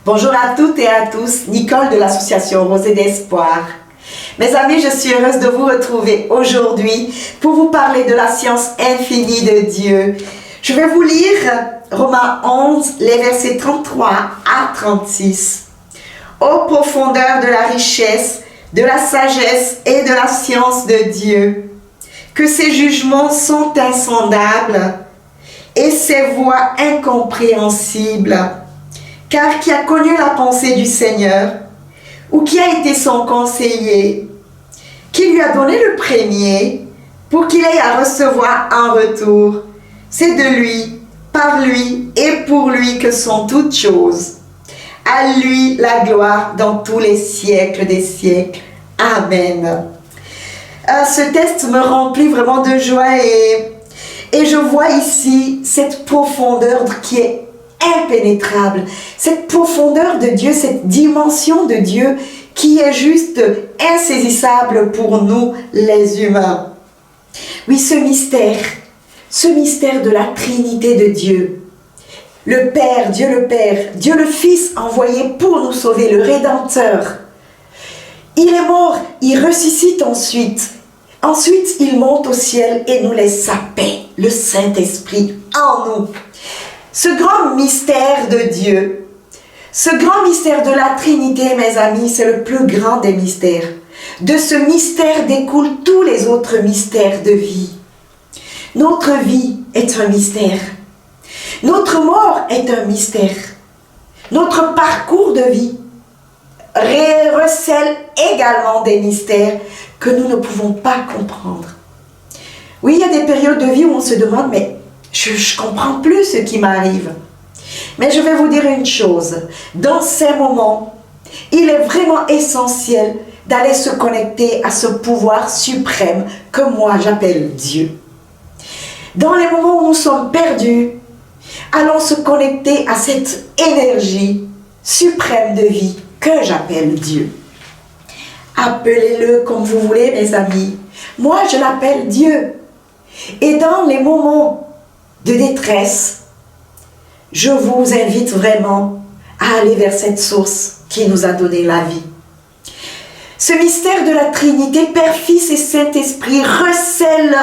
Bonjour à toutes et à tous, Nicole de l'association Rosée d'Espoir. Mes amis, je suis heureuse de vous retrouver aujourd'hui pour vous parler de la science infinie de Dieu. Je vais vous lire Romains 11, les versets 33 à 36. Ô profondeur de la richesse, de la sagesse et de la science de Dieu, que ses jugements sont insondables et ses voies incompréhensibles. Car qui a connu la pensée du Seigneur, ou qui a été son conseiller, qui lui a donné le premier, pour qu'il ait à recevoir en retour? C'est de lui, par lui et pour lui que sont toutes choses. À lui la gloire dans tous les siècles des siècles. Amen. Ce texte me remplit vraiment de joie et je vois ici cette profondeur qui est impénétrable, cette profondeur de Dieu, cette dimension de Dieu qui est juste insaisissable pour nous les humains. Oui, ce mystère de la Trinité de Dieu, le Père, Dieu le Fils envoyé pour nous sauver, le Rédempteur. Il est mort, il ressuscite ensuite. Ensuite, il monte au ciel et nous laisse sa paix, le Saint-Esprit en nous. Ce grand mystère de Dieu, ce grand mystère de la Trinité, mes amis, c'est le plus grand des mystères. De ce mystère découlent tous les autres mystères de vie. Notre vie est un mystère. Notre mort est un mystère. Notre parcours de vie recèle également des mystères que nous ne pouvons pas comprendre. Oui, il y a des périodes de vie où on se demande, mais je ne comprends plus ce qui m'arrive. Mais je vais vous dire une chose, dans ces moments, il est vraiment essentiel d'aller se connecter à ce pouvoir suprême que moi j'appelle Dieu. Dans les moments où nous sommes perdus, allons se connecter à cette énergie suprême de vie que j'appelle Dieu. Appelez-le comme vous voulez, mes amis. Moi, je l'appelle Dieu. Et dans les moments de détresse, je vous invite vraiment à aller vers cette source qui nous a donné la vie. Ce mystère de la Trinité, Père, Fils et Saint-Esprit recèle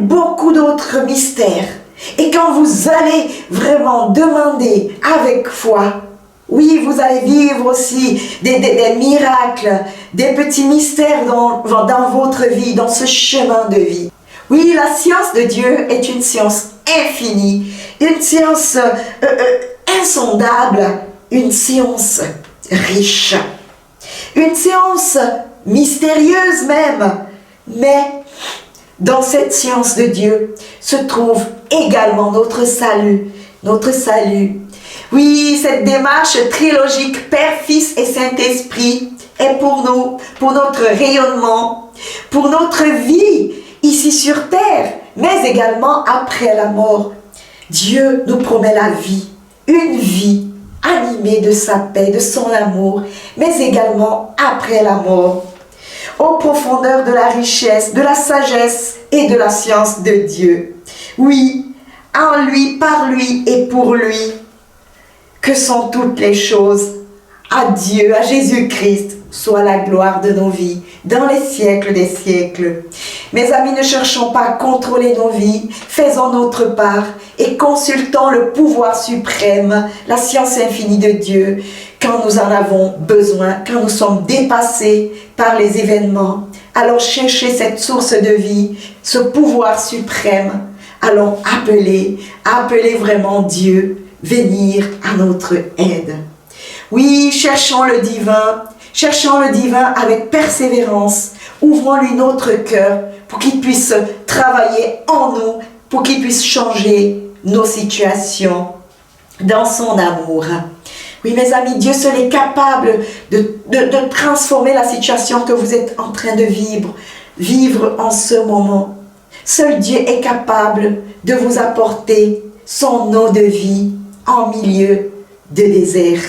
beaucoup d'autres mystères. Et quand vous allez vraiment demander avec foi, oui, vous allez vivre aussi des miracles, des petits mystères dans votre vie, dans ce chemin de vie. Oui, la science de Dieu est une science infinie, une science insondable, une science riche, une science mystérieuse même. Mais dans cette science de Dieu se trouve également notre salut, notre salut. Oui, cette démarche trilogique Père, Fils et Saint-Esprit est pour nous, pour notre rayonnement, pour notre vie ici sur terre, mais également après la mort. Dieu nous promet la vie, une vie animée de sa paix, de son amour, mais également après la mort. Aux profondeurs de la richesse, de la sagesse et de la science de Dieu. Oui, en lui, par lui et pour lui, que sont toutes les choses. À Dieu, à Jésus-Christ, soit la gloire de nos vies, dans les siècles des siècles. Mes amis, ne cherchons pas à contrôler nos vies, faisons notre part et consultons le pouvoir suprême, la science infinie de Dieu, quand nous en avons besoin, quand nous sommes dépassés par les événements. Allons chercher cette source de vie, ce pouvoir suprême. Allons appeler vraiment Dieu, venir à notre aide. Oui, cherchons le divin avec persévérance. Ouvrons-lui notre cœur pour qu'il puisse travailler en nous, pour qu'il puisse changer nos situations dans son amour. Oui, mes amis, Dieu seul est capable de transformer la situation que vous êtes en train de vivre en ce moment. Seul Dieu est capable de vous apporter son eau de vie en milieu de désert.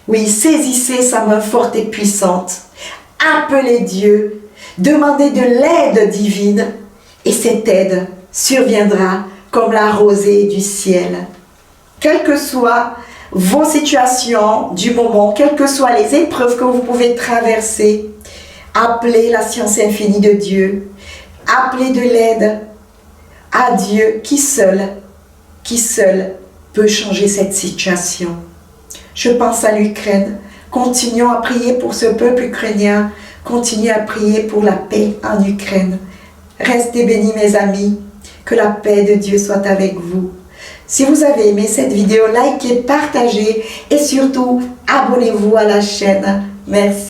Oui, saisissez sa main forte et puissante. Appelez Dieu, demandez de l'aide divine et cette aide surviendra comme la rosée du ciel. Quelle que soit vos situations du moment, quelles que soient les épreuves que vous pouvez traverser. Appelez la science infinie de Dieu. Appelez de l'aide à Dieu qui seul peut changer cette situation. Je pense à l'Ukraine. Continuons à prier pour ce peuple ukrainien. Continuez à prier pour la paix en Ukraine. Restez bénis mes amis. Que la paix de Dieu soit avec vous. Si vous avez aimé cette vidéo, likez, partagez et surtout abonnez-vous à la chaîne. Merci.